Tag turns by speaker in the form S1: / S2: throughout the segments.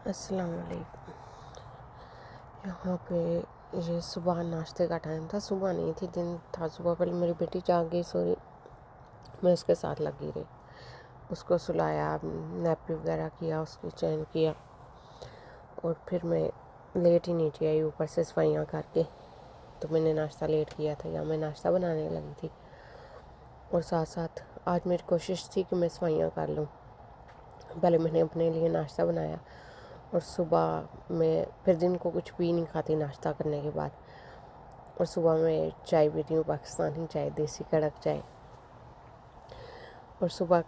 S1: अस्सलाम वालेकुम। यहाँ पे ये सुबह नाश्ते का टाइम था। सुबह नहीं थी, दिन था। सुबह पहले मेरी बेटी जाग गई, सोई, मैं उसके साथ लगी रही, उसको सुलाया, नैपी वगैरह किया, उसकी चैन किया, और फिर मैं लेट ही नीचे आई ऊपर से सफाइयाँ करके। तो मैंने नाश्ता लेट किया था, या मैं नाश्ता बनाने लगी थी, और साथ साथ आज मेरी कोशिश थी कि मैं सफाइयाँ कर लूँ। पहले मैंने अपने लिए नाश्ता बनाया, और सुबह मैं फिर दिन को कुछ भी नहीं खाती नाश्ता करने के बाद, और सुबह मैं चाय पीती हूँ, पाकिस्तानी चाय, देसी कड़क चाय। और सुबह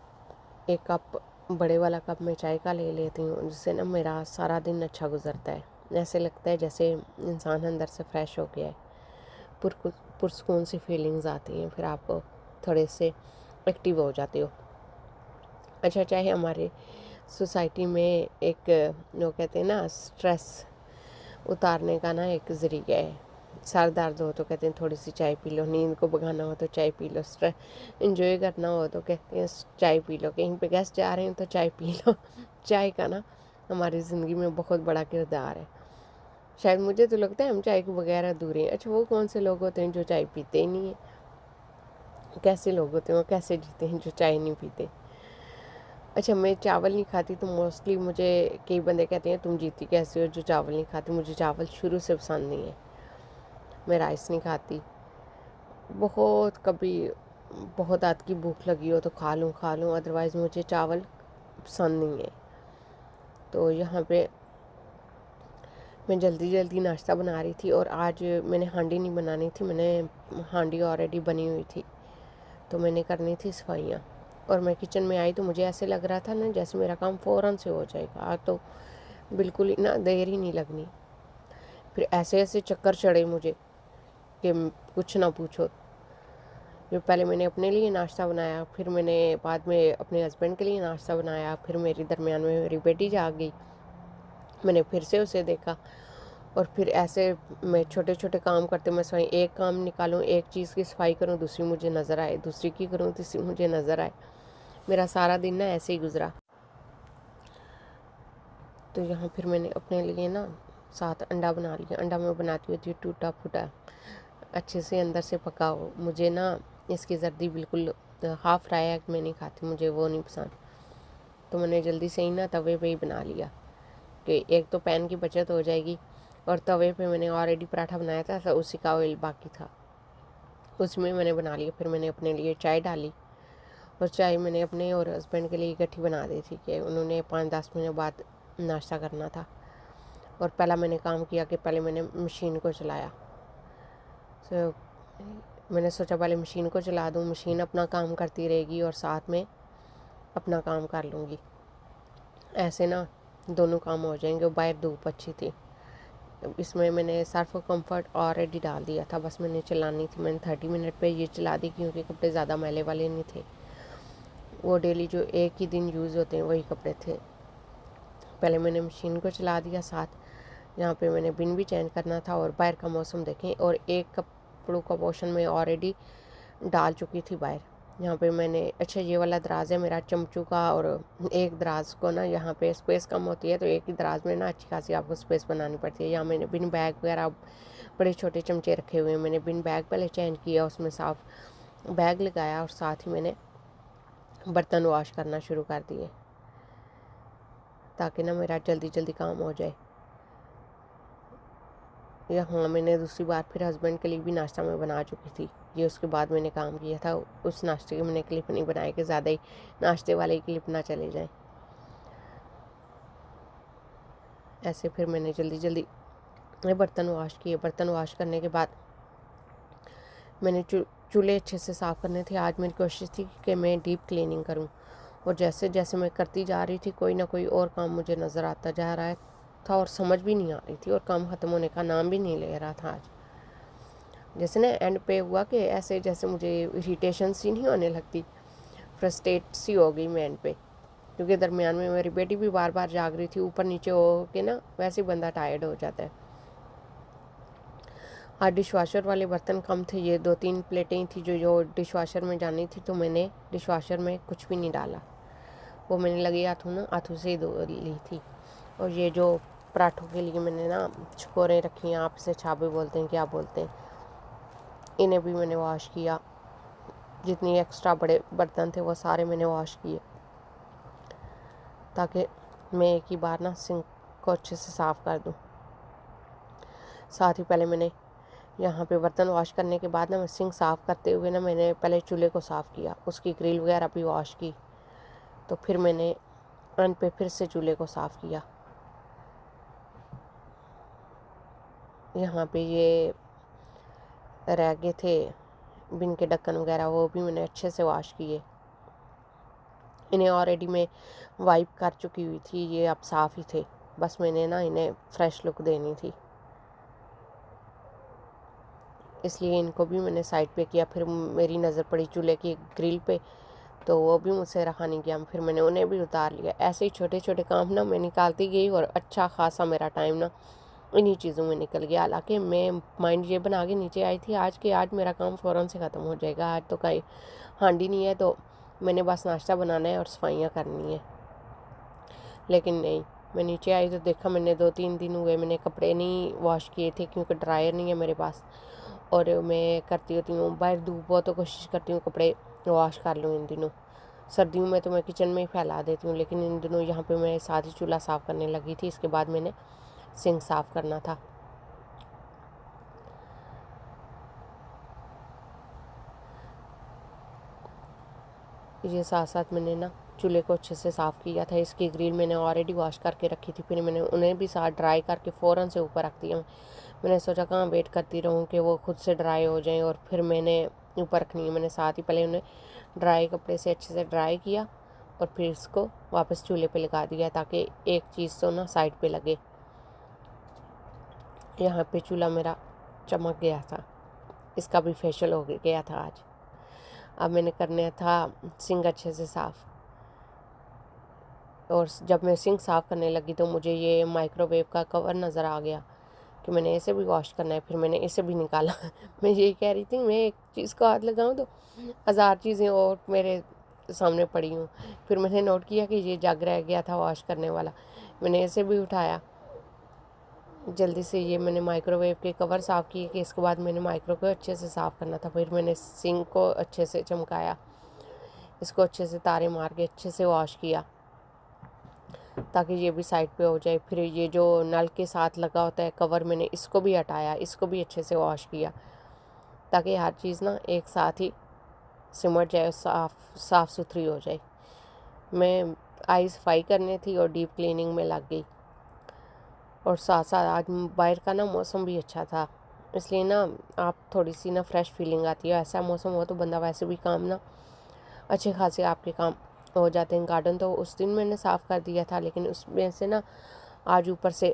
S1: एक कप, बड़े वाला कप मैं चाय का ले लेती हूँ, जिससे ना मेरा सारा दिन अच्छा गुजरता है। ऐसे लगता है जैसे इंसान अंदर से फ्रेश हो गया है, पुरसकून सी फीलिंग्स आती हैं, फिर आप थोड़े से एक्टिव हो जाते हो। अच्छा, चाहे हमारे सोसाइटी में एक, जो कहते हैं ना, स्ट्रेस उतारने का ना एक ज़रिया है। सर दर्द हो तो कहते हैं थोड़ी सी चाय पी लो, नींद को भगाना हो तो चाय पी लो, स्ट्रेस इंजॉय करना हो तो कहते हैं चाय पी लो, कहीं पे गेस्ट जा रहे हैं तो चाय पी लो। चाय का ना हमारी ज़िंदगी में बहुत बड़ा किरदार है। शायद मुझे तो लगता है हम चाय के बगैर अधूरे हैं। अच्छा, वो कौन से लोग होते हैं जो चाय पीते ही नहीं है? कैसे लोग होते हैं, वो कैसे जीते हैं जो चाय नहीं पीते? अच्छा, मैं चावल नहीं खाती तो मोस्टली मुझे कई बंदे कहते हैं तुम जीती कैसे हो जो चावल नहीं खाती। मुझे चावल शुरू से पसंद नहीं है। मैं राइस नहीं खाती। बहुत कभी बहुत रात की भूख लगी हो तो खा लूँ, अदरवाइज़ मुझे चावल पसंद नहीं है। तो यहाँ पे मैं जल्दी जल्दी नाश्ता बना रही थी, और आज मैंने हांडी नहीं बनानी थी, मैंने हांडी ऑलरेडी बनी हुई थी, तो मैंने करनी थी सफाइयाँ। और मैं किचन में आई तो मुझे ऐसे लग रहा था ना जैसे मेरा काम फ़ौरन से हो जाएगा। आज तो बिल्कुल ही ना देर ही नहीं लगनी। फिर ऐसे ऐसे चक्कर चढ़े मुझे कि कुछ ना पूछो। जो पहले मैंने अपने लिए नाश्ता बनाया, फिर मैंने बाद में अपने हस्बैंड के लिए नाश्ता बनाया, फिर मेरी दरमियान में मेरी बेटी जाग गई, मैंने फिर से उसे देखा, और फिर ऐसे मैं छोटे छोटे काम करते, मैं सफाई एक काम निकालूं, एक चीज़ की सफाई करूं, दूसरी मुझे नज़र आए, दूसरी की करूं, तीसरी मुझे नज़र आए। मेरा सारा दिन ना ऐसे ही गुजरा। तो यहाँ फिर मैंने अपने लिए ना 7 अंडा बना लिया। अंडा मैं बनाती होती हूँ टूटा फूटा, अच्छे से अंदर से पका हो। मुझे ना इसकी जर्दी बिल्कुल हाफ़ फ्राई एग मैं नहीं खाती, मुझे वो नहीं पसंद। तो मैंने जल्दी से ही ना तवे पे ही बना लिया कि एक तो पैन की बचत हो जाएगी, और तवे पे मैंने ऑलरेडी पराठा बनाया था तो उसी का ऑयल बाकी था, उसमें मैंने बना लिया। फिर मैंने अपने लिए चाय डाली, और चाय मैंने अपने और हस्बैंड के लिए इकट्ठी बना दी थी कि उन्होंने 5-10 मिनट बाद नाश्ता करना था। और पहला मैंने काम किया कि पहले मैंने मशीन को चलाया। तो मैंने सोचा पहले मशीन को चला दूँ, मशीन अपना काम करती रहेगी और साथ में अपना काम कर लूँगी। ऐसे ना दोनों काम हो जाएंगे। बाहर धूप अच्छी थी, इसमें मैंने सर्फ और कम्फर्ट ऑलरेडी डाल दिया था, बस मैंने चलानी थी। मैंने 30 मिनट पे ये चला दी क्योंकि कपड़े ज़्यादा मैले वाले नहीं थे, वो डेली जो एक ही दिन यूज़ होते हैं वही कपड़े थे। पहले मैंने मशीन को चला दिया, साथ यहाँ पे मैंने बिन भी चेंज करना था। और बाहर का मौसम देखें, और एक कपड़ों का पोर्शन में ऑलरेडी डाल चुकी थी बाहर। यहाँ पे मैंने, अच्छा ये वाला दराज है मेरा चमचू का, और एक दराज को ना यहाँ पे स्पेस कम होती है तो एक ही दराज में ना अच्छी खासी आपको स्पेस बनानी पड़ती है। यहाँ मैंने बिन बैग वगैरह, बड़े छोटे चमचे रखे हुए हैं, मैंने बिन बैग पहले चेंज किया, उसमें साफ बैग लगाया, और साथ ही मैंने बर्तन वॉश करना शुरू कर दिए ताकि ना मेरा जल्दी जल्दी काम हो जाए। यहाँ मैंने दूसरी बार फिर हस्बैंड के लिए भी नाश्ता मैं बना चुकी थी, ये उसके बाद मैंने काम किया था। उस नाश्ते के मैंने क्लिप नहीं बनाया कि ज़्यादा ही नाश्ते वाले क्लिप ना चले जाएं। ऐसे फिर मैंने जल्दी जल्दी बर्तन वॉश किए। बर्तन वॉश करने के बाद मैंने चूल्हे अच्छे से साफ़ करने थे। आज मेरी कोशिश थी कि मैं डीप क्लीनिंग करूं, और जैसे जैसे मैं करती जा रही थी कोई ना कोई और काम मुझे नज़र आता जा रहा था, और समझ भी नहीं आ रही थी, और काम ख़त्म होने का नाम भी नहीं ले रहा था। आज जैसे ना एंड पे हुआ कि ऐसे जैसे मुझे इरिटेशन सी नहीं होने लगती, फ्रस्ट्रेट सी हो गई मैं एंड पे, क्योंकि दरमियान में मेरी बेटी भी बार बार जाग रही थी, ऊपर नीचे हो के ना वैसे ही बंदा टायर्ड हो जाता है। आज डिश वाशर वाले बर्तन कम थे, ये 2-3 प्लेटें थी जो डिश वाशर में जानी थी, तो मैंने डिश वाशर में कुछ भी नहीं डाला, वो मैंने लगे हाथों से ही धो ली थी। और ये जो पराठों के लिए मैंने ना छकोरें रखी हैं, आप इसे छाबे बोलते हैं क्या बोलते हैं, इन्हें भी मैंने वॉश किया। जितनी एक्स्ट्रा बड़े बर्तन थे वो सारे मैंने वॉश किए, ताकि मैं एक ही बार ना सिंक को अच्छे से साफ़ कर दूँ। साथ ही पहले मैंने यहाँ पे बर्तन वॉश करने के बाद ना मैं सिंक साफ़ करते हुए ना मैंने पहले चूल्हे को साफ़ किया, उसकी ग्रिल वगैरह भी वॉश की। तो फिर मैंने अन पे फिर से चूल्हे को साफ़ किया। यहाँ पे ये रह गए थे बिन के ढक्कन वगैरह, वो भी मैंने अच्छे से वॉश किए। इन्हें ऑलरेडी मैं वाइप कर चुकी हुई थी, ये अब साफ़ ही थे, बस मैंने ना इन्हें फ्रेश लुक देनी थी, इसलिए इनको भी मैंने साइड पे किया। फिर मेरी नज़र पड़ी चूल्हे की ग्रिल पे, तो वो भी मुझसे रखा नहीं गया, फिर मैंने उन्हें भी उतार लिया। ऐसे ही छोटे छोटे काम ना मैं निकालती गई और अच्छा खासा मेरा टाइम ना इन्हीं चीज़ों में निकल गया। हालांकि मैं माइंड ये बना के नीचे आई थी आज मेरा काम फ़ौरन से ख़त्म हो जाएगा, आज तो कहीं हांडी नहीं है, तो मैंने बस नाश्ता बनाना है और सफाइयाँ करनी है। लेकिन नहीं, मैं नीचे आई तो देखा मैंने 2-3 दिन हुए मैंने कपड़े नहीं वॉश किए थे, क्योंकि ड्रायर नहीं है मेरे पास। और मैं करती होती हूँ बाहर धूप हो तो कोशिश करती हूँ कपड़े वॉश कर लूँ इन दिनों। सर्दियों में तो मैं किचन में ही फैला देती हूँ, लेकिन इन दिनों यहाँ पे मैं साथ ही चूल्हा साफ़ करने लगी थी, इसके बाद मैंने सिंक साफ़ करना था। ये साथ साथ मैंने ना चूल्हे को अच्छे से साफ़ किया था। इसकी ग्रिल मैंने ऑलरेडी वॉश करके रखी थी, फिर मैंने उन्हें भी साथ ड्राई करके फ़ौरन से ऊपर रख दिया। मैंने सोचा कहाँ वेट करती रहूँ कि वो खुद से ड्राई हो जाएं और फिर मैंने ऊपर रखनी है। मैंने साथ ही पहले उन्हें ड्राई कपड़े से अच्छे से ड्राई किया और फिर इसको वापस चूल्हे पे लगा दिया, ताकि एक चीज़ तो ना साइड पे लगे। यहाँ पे चूल्हा मेरा चमक गया था, इसका भी फेशियल हो गया था आज। अब मैंने करना था सिंक अच्छे से साफ़, और जब मैं सिंक साफ़ करने लगी तो मुझे ये माइक्रोवेव का कवर नज़र आ गया कि मैंने इसे भी वॉश करना है। फिर मैंने इसे भी निकाला मैं यही कह रही थी, मैं एक चीज़ को हाथ लगाऊं तो हज़ार चीज़ें और मेरे सामने पड़ी हूँ। फिर मैंने नोट किया कि ये जग रह गया था वॉश करने वाला, मैंने इसे भी उठाया जल्दी से। ये मैंने माइक्रोवेव के कवर साफ़ किए कि इसके बाद मैंने माइक्रो को अच्छे से साफ़ करना था। फिर मैंने सिंक को अच्छे से चमकाया, इसको अच्छे से तारे मार के अच्छे से वॉश किया, ताकि ये भी साइड पे हो जाए। फिर ये जो नल के साथ लगा होता है कवर, मैंने इसको भी हटाया, इसको भी अच्छे से वॉश किया, ताकि हर चीज़ ना एक साथ ही सिमट जाए, साफ़ सुथरी हो जाए। मैं आई सफाई करनी थी और डीप क्लीनिंग में लग गई, और साथ साथ आज बाहर का ना मौसम भी अच्छा था, इसलिए ना आप थोड़ी सी ना फ्रेश फीलिंग आती है। ऐसा मौसम हो तो बंदा वैसे भी काम ना अच्छे खासे आपके काम हो जाते हैं। गार्डन तो उस दिन मैंने साफ़ कर दिया था, लेकिन उसमें से ना आज ऊपर से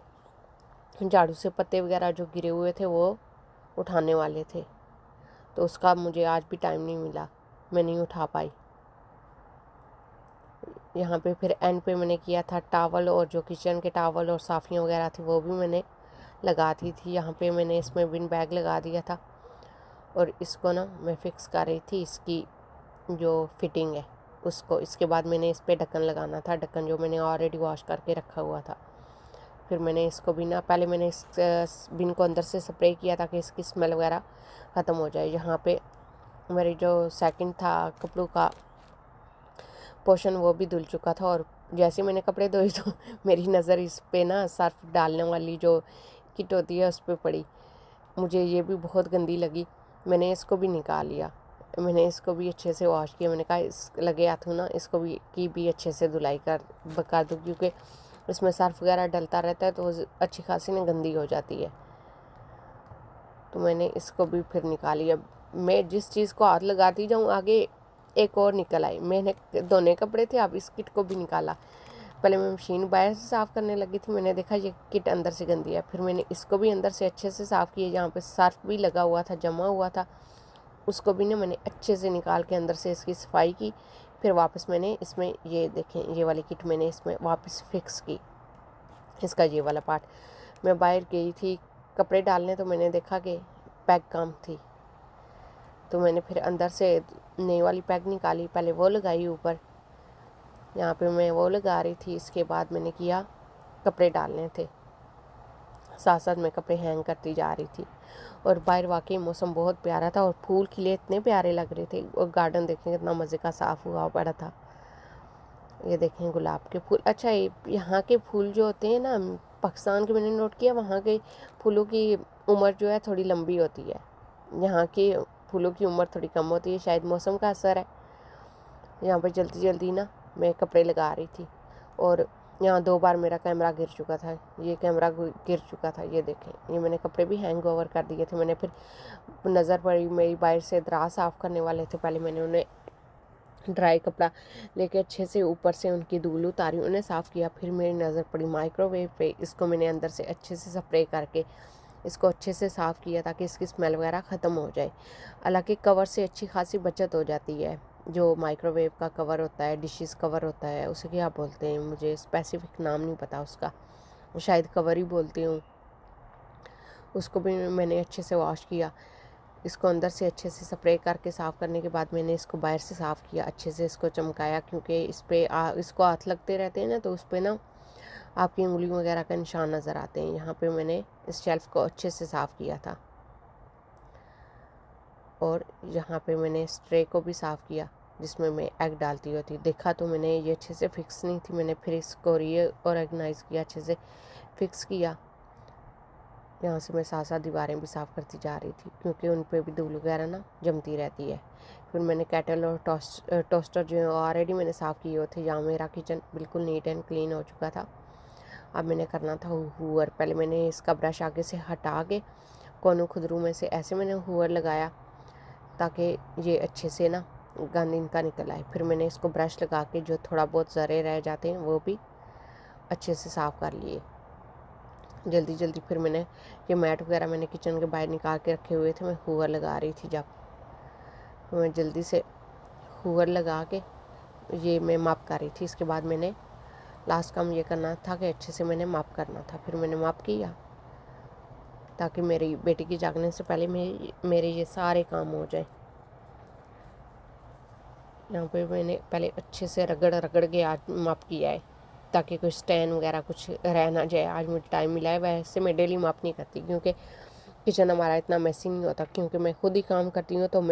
S1: झाड़ू से पत्ते वगैरह जो गिरे हुए थे वो उठाने वाले थे, तो उसका मुझे आज भी टाइम नहीं मिला, मैं नहीं उठा पाई। यहाँ पे फिर एंड पे मैंने किया था टावल, और जो किचन के टावल और साफ़ियाँ वगैरह थी वो भी मैंने लगा दी थी। यहाँ पे मैंने इसमें बिन बैग लगा दिया था, और इसको ना मैं फ़िक्स कर रही थी, इसकी जो फिटिंग है उसको। इसके बाद मैंने इस पर ढक्कन लगाना था, ढक्कन जो मैंने ऑलरेडी वॉश करके रखा हुआ था। फिर मैंने इसको भी ना पहले मैंने इस बिन को अंदर से स्प्रे किया ताकि इसकी स्मेल वगैरह ख़त्म हो जाए। यहाँ पे मेरी जो सेकंड था कपड़ों का पोर्शन वो भी धुल चुका था, और जैसे मैंने कपड़े धोए तो मेरी नज़र इस पे ना सर्फ डालने वाली जो किट होती है उस पर पड़ी। मुझे ये भी बहुत गंदी लगी, मैंने इसको भी निकाल लिया। मैंने इसको भी अच्छे से वॉश किया। मैंने कहा इस लगे हाथों ना इसको भी अच्छे से धुलाई कर दूँ, क्योंकि इसमें सर्फ वगैरह डलता रहता है तो अच्छी खासी ना गंदी हो जाती है। तो मैंने इसको भी फिर निकाली। अब मैं जिस चीज़ को हाथ लगाती जाऊँ आगे एक और निकल आई। मैंने धोने कपड़े थे, अब इस किट को भी निकाला। पहले मैं मशीन बाहर से साफ़ करने लगी थी, मैंने देखा ये किट अंदर से गंदी है। फिर मैंने इसको भी अंदर से अच्छे से साफ़ किया, जहाँ पे सर्फ भी लगा हुआ था, जमा हुआ था, उसको भी ना मैंने अच्छे से निकाल के अंदर से इसकी सफाई की। फिर वापस मैंने इसमें ये देखें, ये वाली किट मैंने इसमें वापस फिक्स की, इसका ये वाला पार्ट। मैं बाहर गई थी कपड़े डालने, तो मैंने देखा कि पैक कम थी, तो मैंने फिर अंदर से नई वाली पैक निकाली, पहले वो लगाई ऊपर, यहाँ पे मैं वो लगा रही थी। इसके बाद मैंने किया कपड़े डालने थे, साथ साथ मैं कपड़े हैंग करती जा रही थी। और बाहर वाकई मौसम बहुत प्यारा था और फूल खिले इतने प्यारे लग रहे थे। और गार्डन देखें कितना मज़े का साफ़ हुआ पड़ा था। ये देखें गुलाब के फूल। अच्छा, यहाँ के फूल जो होते हैं ना, पाकिस्तान के मैंने नोट किया, वहाँ के फूलों की उम्र जो है थोड़ी लंबी होती है, यहाँ के फूलों की उम्र थोड़ी कम होती है। शायद मौसम का असर है। यहाँ पर जल्दी जल्दी ना मैं कपड़े लगा रही थी और यहाँ 2 बार मेरा कैमरा गिर चुका था। ये कैमरा गिर चुका था, ये देखें। ये मैंने कपड़े भी हैंग ओवर कर दिए थे। मैंने फिर नज़र पड़ी, मेरी बाहर से दराज साफ़ करने वाले थे, पहले मैंने उन्हें ड्राई कपड़ा लेके अच्छे से ऊपर से उनकी धूल उतारी, उन्हें साफ़ किया। फिर मेरी नज़र पड़ी माइक्रोवेव पे, इसको मैंने अंदर से अच्छे से स्प्रे करके इसको अच्छे से साफ़ किया ताकि इसकी स्मेल वगैरह ख़त्म हो जाए। हालांकि कवर से अच्छी खासी बचत हो जाती है। जो माइक्रोवेव का कवर होता है, डिशेस कवर होता है, उसे क्या बोलते हैं, मुझे स्पेसिफिक नाम नहीं पता उसका, शायद कवर ही बोलती हूँ। उसको भी मैंने अच्छे से वॉश किया। इसको अंदर से अच्छे से स्प्रे करके साफ़ करने के बाद मैंने इसको बाहर से साफ़ किया, अच्छे से इसको चमकाया, क्योंकि इसको हाथ लगते रहते हैं ना, तो उस पर ना आपकी उंगली वगैरह का निशान नज़र आते हैं। यहाँ पे मैंने इस शेल्फ़ को अच्छे से साफ़ किया था और यहाँ पे मैंने इस ट्रे को भी साफ़ किया जिसमें मैं एग डालती होती। देखा तो मैंने ये अच्छे से फिक्स नहीं थी, मैंने फिर इसको ऑर्गेनाइज़ किया, अच्छे से फिक्स किया। यहाँ से मैं साथ साथ दीवारें भी साफ़ करती जा रही थी क्योंकि उन पर भी धूल वगैरह ना जमती रहती है। फिर मैंने केटल और टोस्टर जो है ऑलरेडी मैंने साफ़ किए हुए थे। यहाँ मेरा किचन बिल्कुल नीट एंड क्लीन हो चुका था। अब मैंने करना था हूवर। पहले मैंने इसका ब्रश आगे से हटा के कोनों खुदरू में से ऐसे मैंने हूवर लगाया ताकि ये अच्छे से ना गंद इनका निकल आए। फिर मैंने इसको ब्रश लगा के जो थोड़ा बहुत ज़रे रह जाते हैं वो भी अच्छे से साफ़ कर लिए जल्दी जल्दी। फिर मैंने ये मैट वगैरह मैंने किचन के बाहर निकाल के रखे हुए थे, मैं हूवर लगा रही थी। जब मैं जल्दी से हूवर लगा के ये मैं माप कर रही थी। इसके बाद मैंने लास्ट काम ये करना था कि अच्छे से मैंने माप करना था। फिर मैंने माप किया ताकि मेरी बेटी की जागने से पहले मेरे ये सारे काम हो जाए। यहाँ पे मैंने पहले अच्छे से रगड़ के आज माप किया है ताकि कोई स्टैन वगैरह कुछ रह ना जाए। आज मुझे टाइम मिला है, वैसे मैं डेली माप नहीं करती क्योंकि किचन हमारा इतना मैसी नहीं होता, क्योंकि मैं खुद ही काम करती हूँ तो मैं